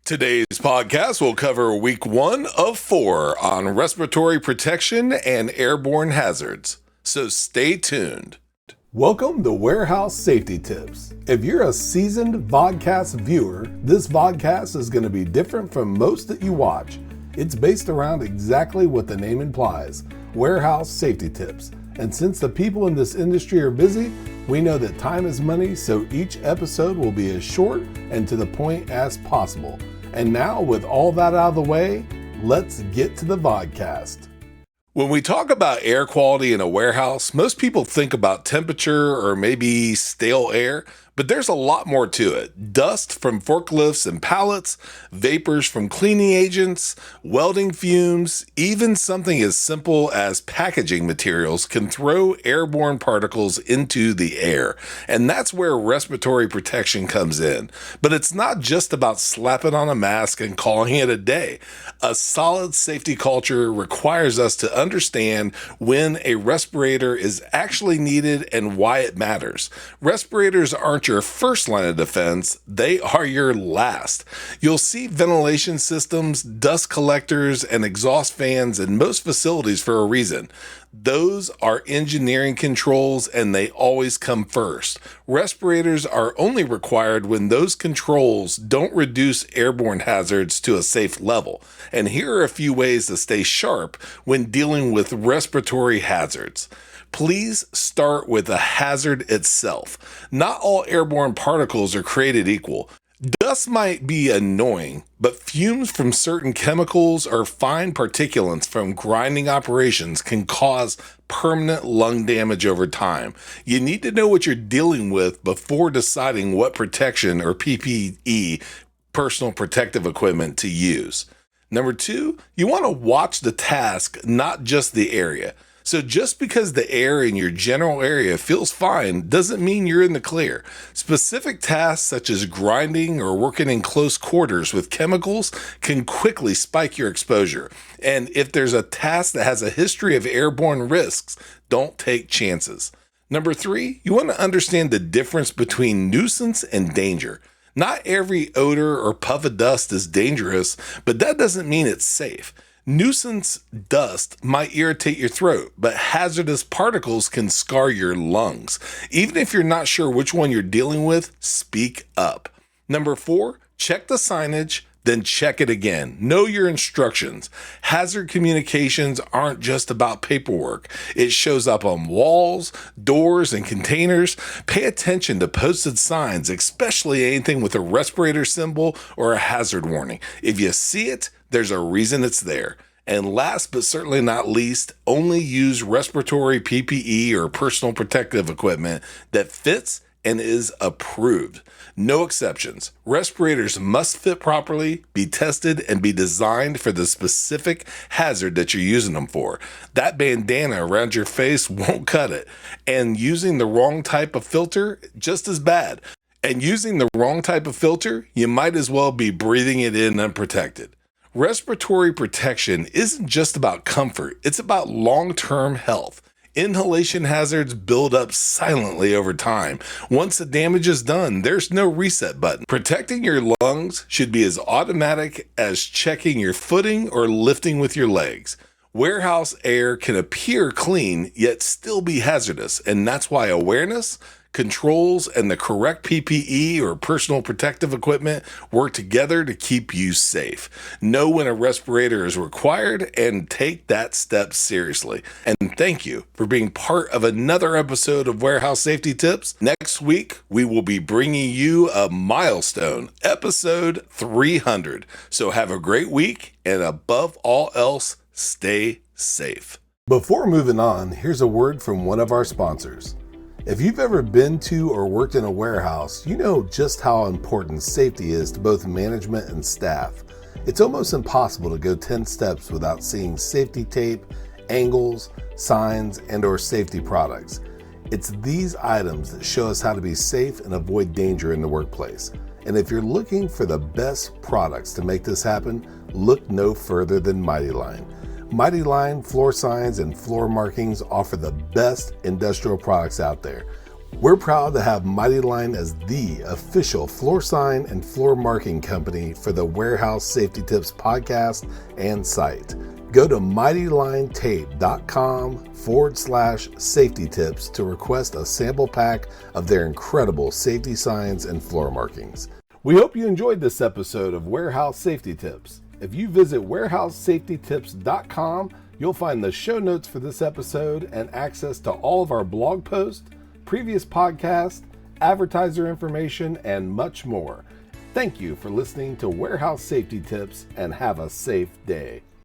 Today's podcast will cover week 1 of 4 on respiratory protection and airborne hazards. So stay tuned. Welcome to Warehouse Safety Tips. If you're a seasoned vodcast viewer, this vodcast is going to be different from most that you watch. It's based around exactly what the name implies, warehouse safety tips. And since the people in this industry are busy, we know that time is money, so each episode will be as short and to the point as possible. And now, with all that out of the way, let's get to the vodcast. When we talk about air quality in a warehouse, most people think about temperature or maybe stale air, but there's a lot more to it. Dust from forklifts and pallets, vapors from cleaning agents, welding fumes, even something as simple as packaging materials can throw airborne particles into the air. And that's where respiratory protection comes in. But it's not just about slapping on a mask and calling it a day. A solid safety culture requires us to understand when a respirator is actually needed and why it matters. Respirators aren't your first line of defense, they are your last. You'll see ventilation systems, dust collectors, and exhaust fans in most facilities for a reason. Those are engineering controls and they always come first. Respirators are only required when those controls don't reduce airborne hazards to a safe level. And here are a few ways to stay sharp when dealing with respiratory hazards. Please start with the hazard itself. Not all airborne particles are created equal. Dust might be annoying, but fumes from certain chemicals or fine particulates from grinding operations can cause permanent lung damage over time. You need to know what you're dealing with before deciding what protection or PPE, personal protective equipment, to use. Number 2, you want to watch the task, not just the area. So just because the air in your general area feels fine doesn't mean you're in the clear. Specific tasks such as grinding or working in close quarters with chemicals can quickly spike your exposure. And if there's a task that has a history of airborne risks, don't take chances. Number 3, you want to understand the difference between nuisance and danger. Not every odor or puff of dust is dangerous, but that doesn't mean it's safe. Nuisance dust might irritate your throat, but hazardous particles can scar your lungs. Even if you're not sure which one you're dealing with, speak up. Number 4, check the signage, then check it again. Know your instructions. Hazard communications aren't just about paperwork. It shows up on walls, doors, and containers. Pay attention to posted signs, especially anything with a respirator symbol or a hazard warning. If you see it, there's a reason it's there. And last but certainly not least, only use respiratory PPE or personal protective equipment that fits and is approved. No exceptions. Respirators must fit properly, be tested, and be designed for the specific hazard that you're using them for. That bandana around your face won't cut it. And using the wrong type of filter, just as bad. And using the wrong type of filter, you might as well be breathing it in unprotected. Respiratory protection isn't just about comfort, it's about long-term health. Inhalation hazards build up silently over time. Once the damage is done, there's no reset button. Protecting your lungs should be as automatic as checking your footing or lifting with your legs. Warehouse air can appear clean, yet still be hazardous, and that's why awareness, controls, and the correct PPE or personal protective equipment work together to keep you safe. Know when a respirator is required and take that step seriously. And thank you for being part of another episode of Warehouse Safety Tips. Next week, we will be bringing you a milestone, episode 300. So have a great week, and above all else, stay safe. Before moving on, here's a word from one of our sponsors. If you've ever been to or worked in a warehouse, you know just how important safety is to both management and staff. It's almost impossible to go 10 steps without seeing safety tape, angles, signs, and/or safety products. It's these items that show us how to be safe and avoid danger in the workplace. And if you're looking for the best products to make this happen, look no further than Mighty Line. Mighty Line floor signs and floor markings offer the best industrial products out there. We're proud to have Mighty Line as the official floor sign and floor marking company for the Warehouse Safety Tips podcast and site. Go to mightylinetape.com/safety tips to request a sample pack of their incredible safety signs and floor markings. We hope you enjoyed this episode of Warehouse Safety Tips. If you visit warehousesafetytips.com, you'll find the show notes for this episode and access to all of our blog posts, previous podcasts, advertiser information, and much more. Thank you for listening to Warehouse Safety Tips and have a safe day.